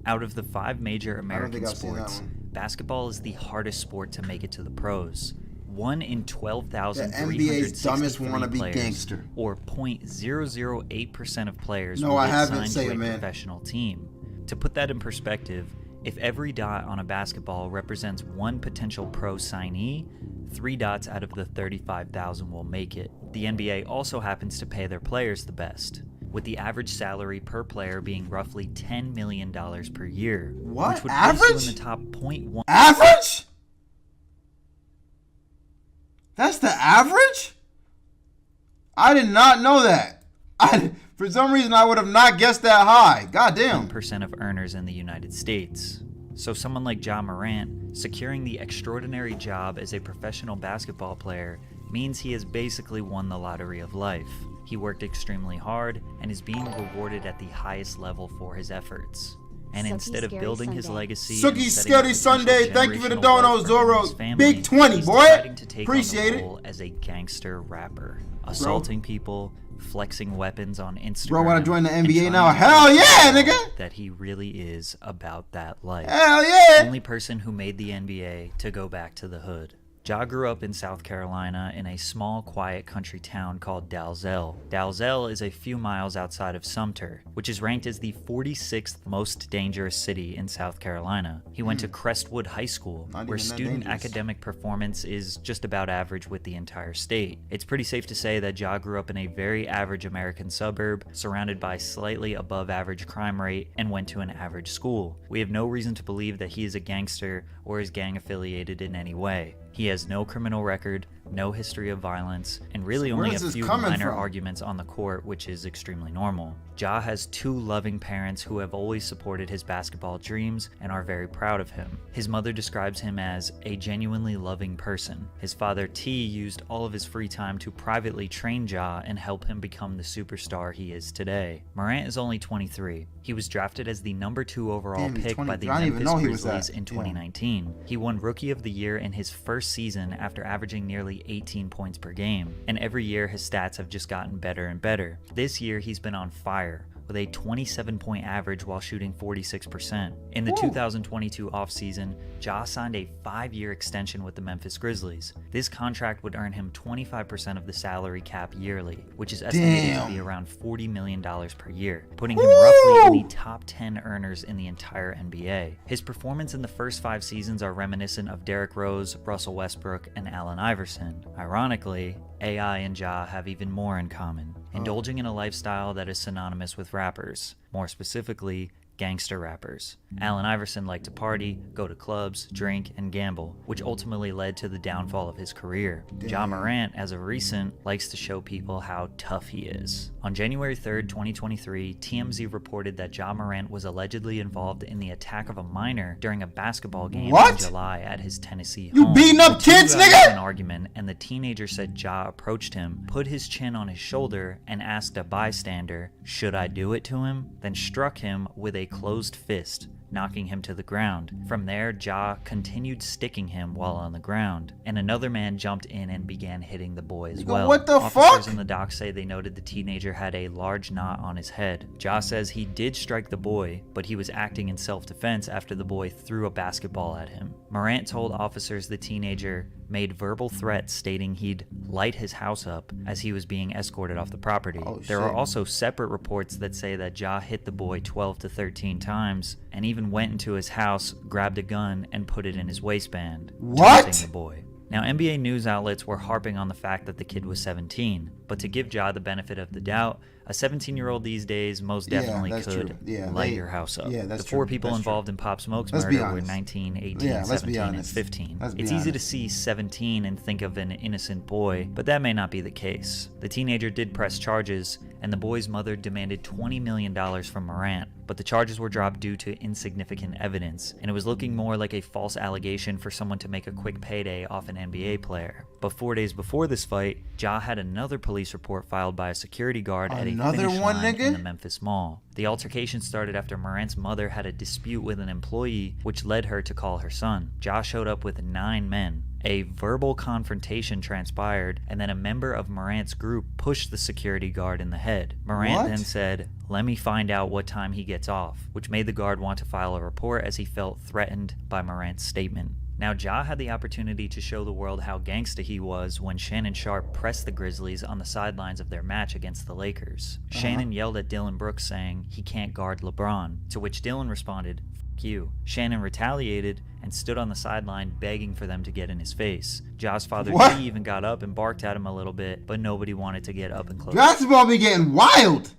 Out of the 5 major I don't American think I've seen that sports, one. basketball is the hardest sport to make it to the pros. 1 in 12,363 The NBA's dumbest wannabe players, gangster. or 0.008% of players No, will I get haven't. signed Say to it, a man. professional team. To put that in perspective, if every dot on a basketball represents 1 potential pro signee, 3 dots out of the 35,000 will make it. The NBA also happens to pay their players the best, with the average salary per player being roughly $10 million per year. What? Which would Average? place you in the top 0.1. Average? That's the average? I did not know that. For some reason, I would have not guessed that high. Goddamn. % of earners in the United States. So someone like Ja Morant securing the extraordinary job as a professional basketball player means he has basically won the lottery of life. He worked extremely hard and is being rewarded at the highest level for his efforts. And Sucky instead of Scary building his Sunday. legacy, Sucky and setting Scary up Sunday, potential thank you for the generational dono, wealth for him and Zorro. his family, Big 20, he's boy. deciding to take Appreciate on it. the role as a gangster rapper, assaulting people, flexing weapons on Instagram. Bro, wanna join the and NBA trying now? to Hell prove yeah, to the nigga. world that he really is about that life. Hell yeah. Only person who made the NBA to go back to the hood. Ja grew up in South Carolina in a small, quiet country town called Dalzell. Dalzell is a few miles outside of Sumter, which is ranked as the 46th most dangerous city in South Carolina. He went to Crestwood High School, Not where even that student dangerous. academic performance is just about average with the entire state. It's pretty safe to say that Ja grew up in a very average American suburb, surrounded by slightly above average crime rate, and went to an average school. We have no reason to believe that he is a gangster or is gang affiliated in any way. He has no criminal record, no history of violence, and really So where only a is this few coming minor from? arguments on the court, which is extremely normal. Ja has 2 loving parents who have always supported his basketball dreams and are very proud of him. His mother describes him as a genuinely loving person. His father T used all of his free time to privately train Ja and help him become the superstar he is today. Morant is only 23. He was drafted as the number 2 overall Damn, he's pick by the 23. I didn't even Memphis know he was Grizzlies that. in Damn. 2019. He won Rookie of the Year in his first season after averaging nearly 18 points per game, and every year his stats have just gotten better and better. This year he's been on fire, with a 27-point average while shooting 46%. In the 2022 offseason, Ja signed a 5-year extension with the Memphis Grizzlies. This contract would earn him 25% of the salary cap yearly, which is estimated to be around $40 million per year, putting him roughly in the top 10 earners in the entire NBA. His performance in the first 5 seasons are reminiscent of Derrick Rose, Russell Westbrook, and Allen Iverson. Ironically, AI and Ja have even more in common, indulging in a lifestyle that is synonymous with rappers, more specifically, gangster rappers. Allen Iverson liked to party, go to clubs, drink, and gamble, which ultimately led to the downfall of his career. Ja Morant, as of recent, likes to show people how tough he is. On January 3rd, 2023, TMZ reported that Ja Morant was allegedly involved in the attack of a minor during a basketball game in July at his Tennessee home. You beating up kids, The two got into nigga? an argument, and the teenager said Ja approached him, put his chin on his shoulder, and asked a bystander, "Should I do it to him?" Then struck him with a closed fist, knocking him to the ground. From there, Ja continued sticking him while on the ground, and another man jumped in and began hitting the boy as well. What the Officers fuck? in the dock say they noted the teenager had a large knot on his head. Ja says he did strike the boy, but he was acting in self-defense after the boy threw a basketball at him. Morant told officers the teenager made verbal threats stating he'd light his house up as he was being escorted off the property. There are also separate reports that say that Ja hit the boy 12 to 13 times and even went into his house, grabbed a gun, and put it in his waistband, taunting the boy. Now, NBA news outlets were harping on the fact that the kid was 17, but to give Ja the benefit of the doubt, a 17 year-old these days most definitely could light your house up. The 4 people involved in Pop Smoke's murder were 19, 18, 17, and 15. It's easy to see 17 and think of an innocent boy, but that may not be the case. The teenager did press charges, and the boy's mother demanded $20 million from Morant, but the charges were dropped due to insignificant evidence, and it was looking more like a false allegation for someone to make a quick payday off an NBA player. But 4 days before this fight, Ja had another police report filed by a security guard at a finish line in the Memphis Mall. The altercation started after Morant's mother had a dispute with an employee, which led her to call her son. Ja showed up with 9 men, A verbal confrontation transpired, and then a member of Morant's group pushed the security guard in the head. Morant then said, "Let me find out what time he gets off," which made the guard want to file a report as he felt threatened by Morant's statement. Now, Ja had the opportunity to show the world how gangsta he was when Shannon Sharpe pressed the Grizzlies on the sidelines of their match against the Lakers. Shannon yelled at Dylan Brooks saying he can't guard LeBron, to which Dylan responded, "F*** you." Shannon retaliated and stood on the sideline begging for them to get in his face. Ja's father G even got up and barked at him a little bit, but nobody wanted to get up and close. Basketball be getting wild.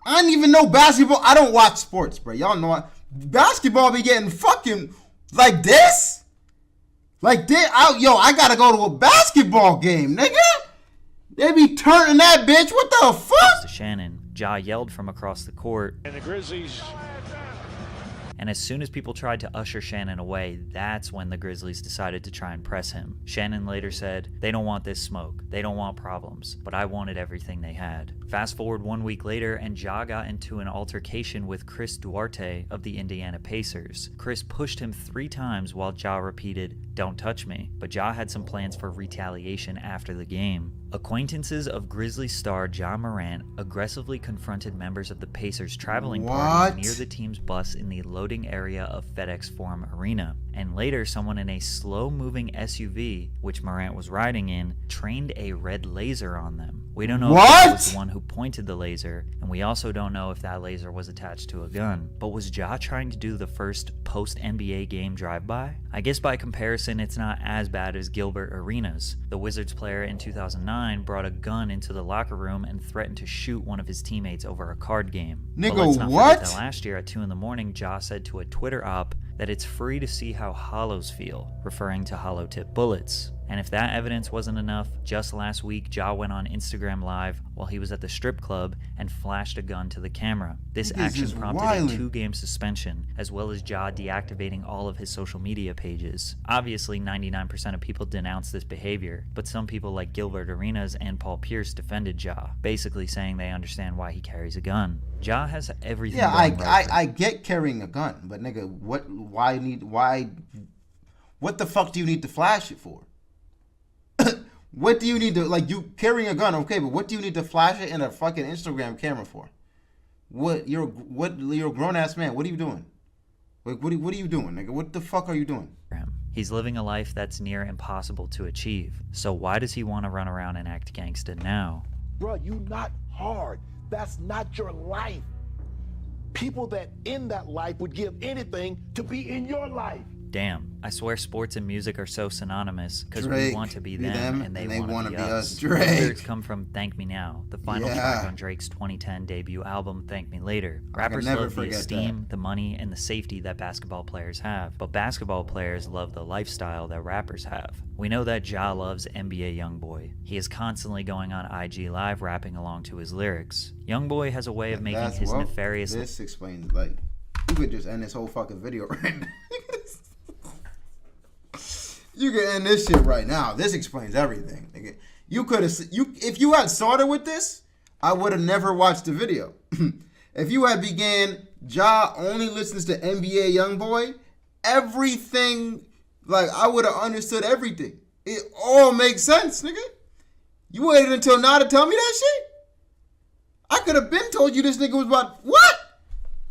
I didn't even know basketball. I don't watch sports, bro. Y'all know basketball be getting fucking like this. Like this, I gotta go to a basketball game, nigga. They be turning that bitch. What the fuck? To Shannon, Ja yelled from across the court. And the Grizzlies. And as soon as people tried to usher Shannon away, that's when the Grizzlies decided to try and press him. Shannon later said, "They don't want this smoke. They don't want problems. But I wanted everything they had." Fast forward 1 week later, and Ja got into an altercation with Chris Duarte of the Indiana Pacers. Chris pushed him 3 times while Ja repeated, "Don't touch me." But Ja had some plans for retaliation after the game. Acquaintances of Grizzlies star Ja Morant aggressively confronted members of the Pacers traveling party near the team's bus in the loading area of FedEx Forum Arena. And later, someone in a slow-moving SUV, which Morant was riding in, trained a red laser on them. We don't know if that was the one who pointed the laser, and we also don't know if that laser was attached to a gun. But was Ja trying to do the first post-NBA game drive-by? I guess by comparison, it's not as bad as Gilbert Arenas. The Wizards player in 2009 brought a gun into the locker room and threatened to shoot one of his teammates over a card game. Nigga, but let's not forget that last year at 2 in the morning, Ja said to a Twitter op that it's free to see how hollows feel, referring to hollow tip bullets. And if that evidence wasn't enough, just last week, Ja went on Instagram Live while he was at the strip club and flashed a gun to the camera. This action prompted a 2-game suspension, as well as Ja deactivating all of his social media pages. Obviously, 99% of people denounced this behavior, but some people like Gilbert Arenas and Paul Pierce defended Ja, basically saying they understand why he carries a gun. Ja has everything. Yeah, I get carrying a gun, but nigga, what the fuck do you need to flash it for? What do you need to, like, you carrying a gun, okay, but what do you need to flash it in a fucking Instagram camera for? You're a grown ass man. What are you doing? Like, what are you doing, nigga? What the fuck are you doing? He's living a life that's near impossible to achieve. So why does he want to run around and act gangsta now? Bro, you not hard. That's not your life. People that in that life would give anything to be in your life. Damn, I swear sports and music are so synonymous because we want to be them and they want to be us. Drake. The lyrics come from Thank Me Now, the final track on Drake's 2010 debut album Thank Me Later. Rappers love the esteem, the money, and the safety that basketball players have, but basketball players love the lifestyle that rappers have. We know that Ja loves NBA Youngboy. He is constantly going on IG Live rapping along to his lyrics. Youngboy has a way of making his nefarious... This explains, like, you could just end this whole fucking video right now. You can end this shit right now. This explains everything. Nigga. You could have, if you had started with this, I would have never watched the video. If you had began, Ja only listens to NBA Youngboy, everything, like, I would have understood everything. It all makes sense, nigga. You waited until now to tell me that shit? I could have been told you this nigga was about, what?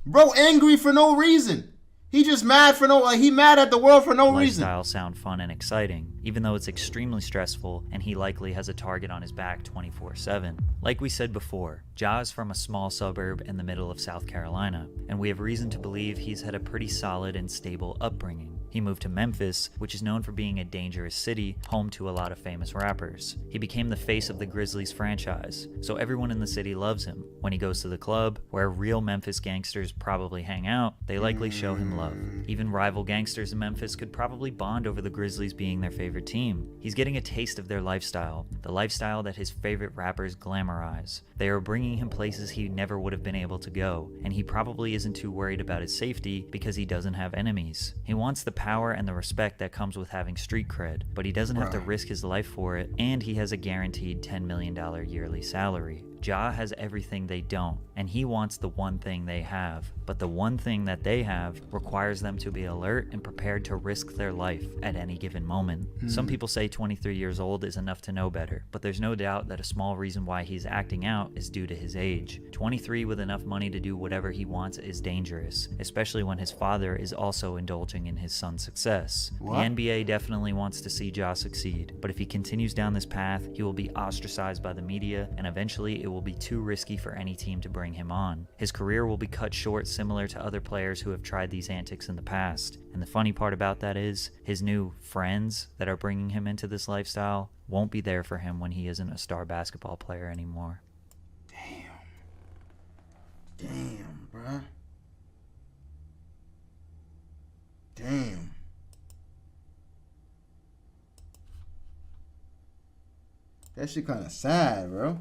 Bro, angry for no reason. He just mad for no, like, he mad at the world for no reason. Lifestyle sound fun and exciting, even though it's extremely stressful and he likely has a target on his back 24/7. Like we said before, Ja is from a small suburb in the middle of South Carolina, and we have reason to believe he's had a pretty solid and stable upbringing. He moved to Memphis, which is known for being a dangerous city, home to a lot of famous rappers. He became the face of the Grizzlies franchise, so everyone in the city loves him. When he goes to the club, where real Memphis gangsters probably hang out, they likely show him love. Even rival gangsters in Memphis could probably bond over the Grizzlies being their favorite team. He's getting a taste of their lifestyle, the lifestyle that his favorite rappers glamorize. They are bringing him places he never would have been able to go, and he probably isn't too worried about his safety because he doesn't have enemies. He wants the power and the respect that comes with having street cred, but he doesn't have to risk his life for it, and he has a guaranteed $10 million yearly salary. Ja has everything they don't, and he wants the one thing they have. But the one thing that they have requires them to be alert and prepared to risk their life at any given moment. Some people say 23 years old is enough to know better, but there's no doubt that a small reason why he's acting out is due to his age. 23 with enough money to do whatever he wants is dangerous, especially when his father is also indulging in his son's success. What? The NBA definitely wants to see Ja succeed, but if he continues down this path, he will be ostracized by the media, and eventually it will be too risky for any team to bring him on. His career will be cut short similar to other players who have tried these antics in the past. And the funny part about that is, his new friends that are bringing him into this lifestyle won't be there for him when he isn't a star basketball player anymore. Damn, bruh. Damn. That shit kind of sad, bro.